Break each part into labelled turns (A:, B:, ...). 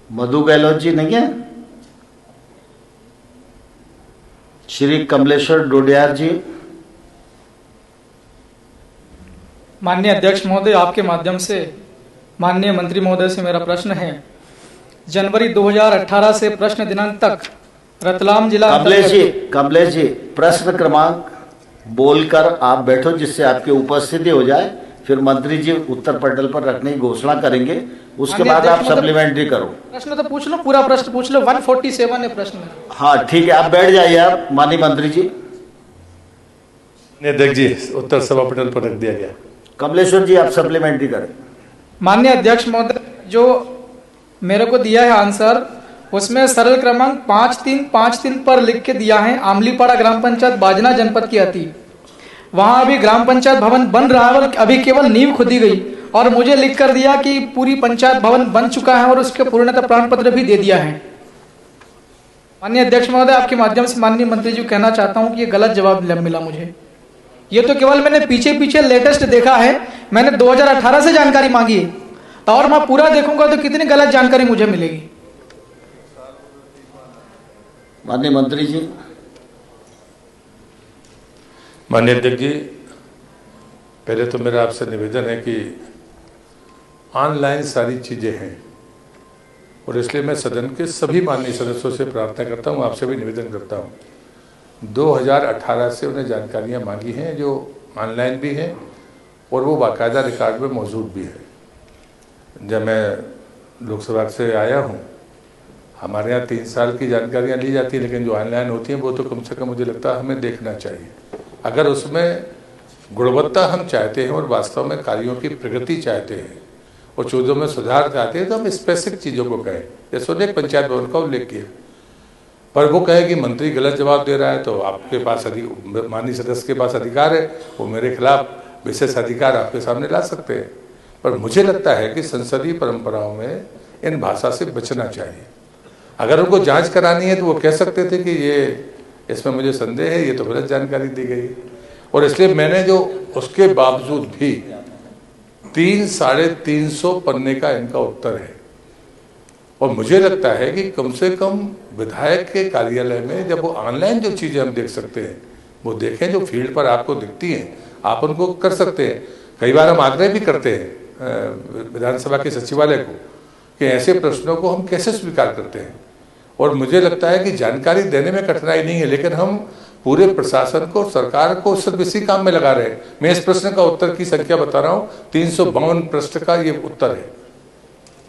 A: मधु गहलोत जी नहीं है? श्री कमलेश्वर डोडियार जी।
B: माननीय अध्यक्ष महोदय, आपके माध्यम से माननीय मंत्री महोदय से मेरा प्रश्न है। जनवरी 2018 से प्रश्न दिनांक तक रतलाम जिला
A: कमलेश जी प्रश्न क्रमांक बोलकर आप बैठो, जिससे आपकी उपस्थिति हो जाए, फिर मंत्री जी उत्तर पटल पर रखने की घोषणा करेंगे, उसके बाद आप सप्लीमेंट्री करो।
B: प्रश्न तो पूछ लो, पूरा प्रश्न पूछ लो। 147 है प्रश्न।
A: हाँ ठीक है, आप बैठ जाइए। आप माननीय मंत्री जी।
C: अध्यक्ष जी, उत्तर सभा पटल पर रख दिया गया।
A: कमलेश्वर जी आप सप्लीमेंट्री करें।
B: माननीय अध्यक्ष महोदय, जो मेरे को दिया है आंसर, उसमें सरल क्रमांक 5353 पर लिख के दिया है आमलीपाड़ा ग्राम पंचायत बाजना जनपद की अति। वहां अभी ग्राम पंचायत भवन बन रहा है और अभी केवल नींव खुदी गई, और मुझे लिख कर दिया कि पूरी पंचायत भवन बन चुका है और उसके पूर्णतः प्रमाण पत्र भी दे दिया है। माननीय अध्यक्ष महोदय, आपके माध्यम से माननीय मंत्री जी को कहना चाहता हूं कि ये गलत जवाब मिला मुझे। ये तो केवल मैंने पीछे लेटेस्ट देखा है, मैंने 2018 से जानकारी मांगी है, और मैं पूरा देखूंगा तो कितनी गलत जानकारी मुझे मिलेगी।
A: माननीय मंत्री जी।
C: माननीय अध्यक्ष जी, पहले तो मेरा आपसे निवेदन है कि ऑनलाइन सारी चीज़ें हैं, और इसलिए मैं सदन के सभी माननीय सदस्यों से प्रार्थना करता हूं, आपसे भी निवेदन करता हूं। 2018 से उन्हें जानकारियां मांगी हैं जो ऑनलाइन भी हैं और वो बाकायदा रिकॉर्ड में मौजूद भी है। जब मैं लोकसभा से आया हूं, हमारे यहाँ 3 साल की जानकारियाँ ली जाती हैं, लेकिन जो ऑनलाइन होती हैं वो तो कम से कम मुझे लगता है हमें देखना चाहिए। अगर उसमें गुणवत्ता हम चाहते हैं और वास्तव में कार्यों की प्रगति चाहते हैं और चीज़ों में सुधार चाहते हैं, तो हम स्पेसिफिक चीज़ों को कहें। जैसे उन्हें पंचायत भवन का उल्लेख किया, पर वो कहे कि मंत्री गलत जवाब दे रहा है, तो आपके पास माननीय सदस्य के पास अधिकार है, वो मेरे खिलाफ विशेष अधिकार आपके सामने ला सकते हैं। पर मुझे लगता है कि संसदीय परंपराओं में इन भाषा से बचना चाहिए। अगर उनको जांच करानी है तो वो कह सकते थे कि ये इसमें मुझे संदेह है, ये तो गलत जानकारी दी गई। और इसलिए मैंने जो उसके बावजूद भी 300-350 पन्ने का इनका उत्तर है, और मुझे लगता है कि कम से कम विधायक के कार्यालय में जब वो ऑनलाइन जो चीज़ें हम देख सकते हैं वो देखें, जो फील्ड पर आपको दिखती हैं आप उनको कर सकते हैं। कई बार हम आग्रह भी करते हैं विधानसभा के सचिवालय को कि ऐसे प्रश्नों को हम कैसे स्वीकार करते हैं, और मुझे लगता है कि जानकारी देने में कठिनाई नहीं है, लेकिन हम पूरे प्रशासन को, सरकार को सिर्फ इसी काम में लगा रहे हैं। मैं इस प्रश्न का उत्तर की संख्या बता रहा हूँ, 352 प्रश्न का ये उत्तर है।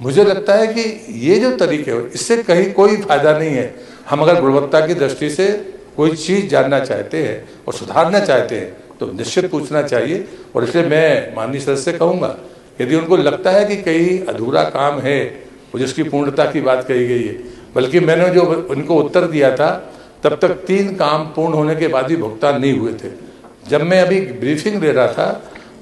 C: मुझे लगता है कि ये जो तरीके है इससे कहीं कोई फायदा नहीं है। हम अगर गुणवत्ता की दृष्टि से कोई चीज़ जानना चाहते हैं और सुधारना चाहते हैं तो निश्चित पूछना चाहिए। और इसलिए मैं माननीय सदस्य से कहूँगा, यदि उनको लगता है कि कहीं अधूरा काम है, जिसकी पूर्णता की बात कही गई है, बल्कि मैंने जो उनको उत्तर दिया था तब तक 3 काम पूर्ण होने के बाद भी भुगतान नहीं हुए थे। जब मैं अभी ब्रीफिंग दे रहा था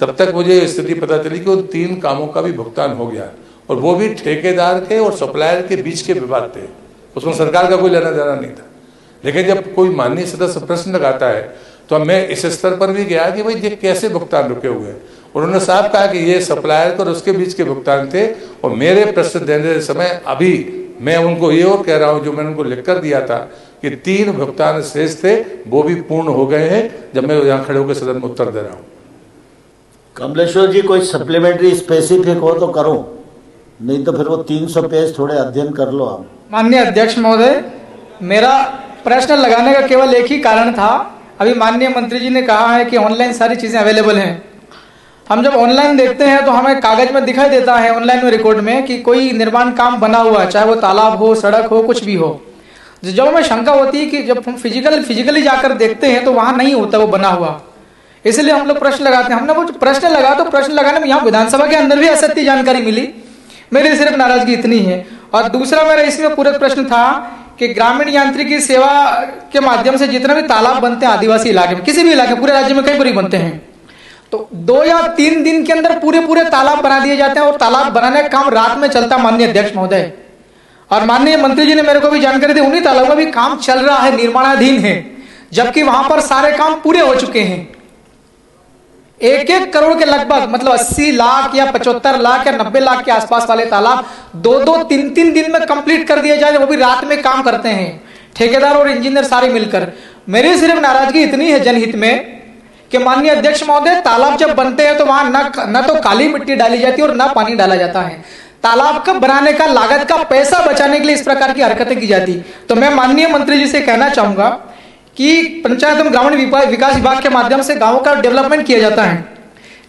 C: तब तक मुझे स्थिति पता चली कि उन 3 कामों का भी भुगतान हो गया, और वो भी ठेकेदार के और सप्लायर के बीच के विवाद थे, उसमें सरकार का कोई लेना देना नहीं था। लेकिन जब कोई माननीय सदस्य प्रश्न लगाता है तो मैं इस स्तर पर भी गया कि भाई ये कैसे भुगतान रुके हुए हैं। उन्होंने साफ कहा कि ये सप्लायर और उसके बीच के भुगतान थे, और मेरे प्रश्न देने समय अभी मैं उनको ये और कह रहा हूँ जो मैंने उनको लिख कर दिया था कि 3 भुगतान शेष थे, वो भी पूर्ण हो गए हैं, जब मैं यहाँ खड़े होकर सदन में उत्तर दे रहा हूँ।
A: कमलेश्वर जी कोई सप्लीमेंट्री स्पेसिफिक हो तो करो, नहीं तो फिर वो 300 पेज थोड़े अध्ययन कर लो आप।
B: माननीय अध्यक्ष महोदय, मेरा प्रश्न लगाने का केवल एक ही कारण था। अभी माननीय मंत्री जी ने कहा है कि ऑनलाइन सारी चीजें अवेलेबल हैं। हम जब ऑनलाइन देखते हैं तो हमें कागज में दिखाई देता है, ऑनलाइन में रिकॉर्ड में, कि कोई निर्माण काम बना हुआ है, चाहे वो तालाब हो, सड़क हो, कुछ भी हो। जब हमें शंका होती है कि जब हम फिजिकली जाकर देखते हैं तो वहां नहीं होता वो बना हुआ, इसलिए हम लोग प्रश्न लगाते हैं। हमने वो प्रश्न लगा तो प्रश्न लगाने में यहाँ विधानसभा के अंदर भी असत्य जानकारी मिली। मेरी सिर्फ नाराजगी इतनी है। और दूसरा मेरा इसमें पूरक प्रश्न था कि ग्रामीण यांत्रिकी सेवा के माध्यम से जितने भी तालाब बनते हैं आदिवासी इलाके में, किसी भी इलाके, पूरे राज्य में कई बार बनते हैं, तो 2 या 3 दिन के अंदर पूरे तालाब बना दिए जाते हैं, और तालाब बनाने का काम रात में चलता। माननीय अध्यक्ष महोदय, और माननीय मंत्री जी ने मेरे को भी जानकारी दी, उन्हीं तालाबों में भी काम चल रहा है, निर्माणाधीन है, जबकि वहां पर सारे काम पूरे हो चुके हैं। 1-1 करोड़ के लगभग, मतलब 80 लाख या 75 लाख या 90 लाख के आसपास वाले तालाब 2-2, 3-3 दिन में कंप्लीट कर दिए जाए, वो भी रात में काम करते हैं ठेकेदार और इंजीनियर सारे मिलकर। मेरी सिर्फ नाराजगी इतनी है जनहित में कि माननीय अध्यक्ष महोदय, तालाब जब बनते हैं तो वहां न तो काली मिट्टी डाली जाती है और न पानी डाला जाता है। तालाब का बनाने का लागत का पैसा बचाने के लिए इस प्रकार की हरकतें की जाती। तो मैं माननीय मंत्री जी से कहना चाहूंगा कि पंचायत एवं ग्रामीण विकास विभाग के माध्यम से गांवों का डेवलपमेंट किया जाता है,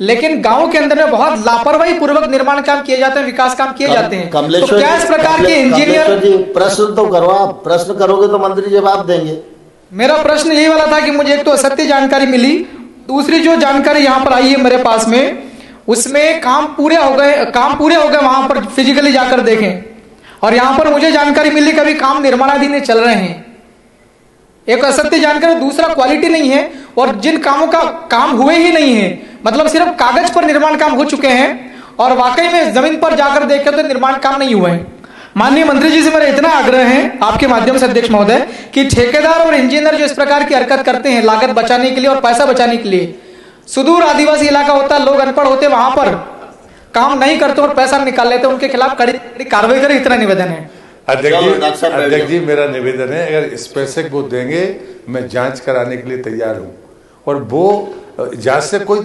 B: लेकिन गांव के अंदर में बहुत लापरवाही पूर्वक निर्माण काम किए जाते हैं, विकास काम किए जाते हैं। तो क्या इस प्रकार के इंजीनियर,
A: प्रश्न तो करो, आप प्रश्न करोगे तो मंत्री जवाब देंगे। मेरा
B: प्रश्न यही वाला था कि मुझे एक तो असत्य जानकारी मिली, दूसरी जो जानकारी यहाँ पर आई है मेरे पास में, उसमें काम पूरे हो गए वहां पर फिजिकली जाकर देखें, और यहाँ पर मुझे जानकारी मिली कि अभी काम निर्माणाधीन चल रहे हैं। एक असत्य जानकारी, दूसरा क्वालिटी नहीं है, और जिन कामों का काम हुए ही नहीं है, मतलब सिर्फ कागज पर निर्माण काम हो चुके हैं और वाकई में जमीन पर जाकर देखें तो निर्माण काम नहीं हुए हैं। माननीय मंत्री जी से मेरा इतना आग्रह है आपके माध्यम से अध्यक्ष महोदय कि ठेकेदार और इंजीनियर जो इस प्रकार की हरकत करते हैं लागत बचाने के लिए और पैसा बचाने के लिए, सुदूर आदिवासी इलाका होता है, लोग अनपढ़ होते, वहां पर काम नहीं करते और पैसा निकाल लेते, उनके खिलाफ कड़ी कार्रवाई करें, इतना निवेदन है।
C: अध्यक्ष जी मेरा निवेदन है, अगर स्पेसिफिक वो देंगे मैं जांच कराने के लिए तैयार हूँ, और वो जांच से कोई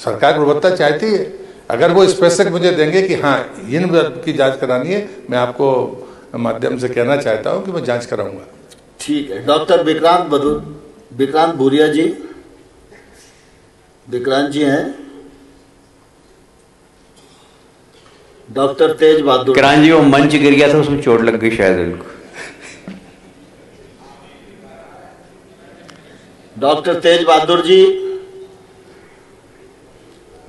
C: सरकार गुणवत्ता चाहती है, अगर वो स्पेसिफिक मुझे देंगे कि हाँ इन की जांच करानी है, मैं आपको माध्यम से कहना चाहता हूँ कि मैं जांच कराऊंगा।
A: ठीक है। डॉक्टर विक्रांत भूरिया जी, विक्रांत जी हैं। डॉक्टर तेज बहादुर,
D: विक्रांत जी वो मंच गिर गया था, उसमें चोट लग गई शायद उनको।
A: डॉक्टर तेज बहादुर जी,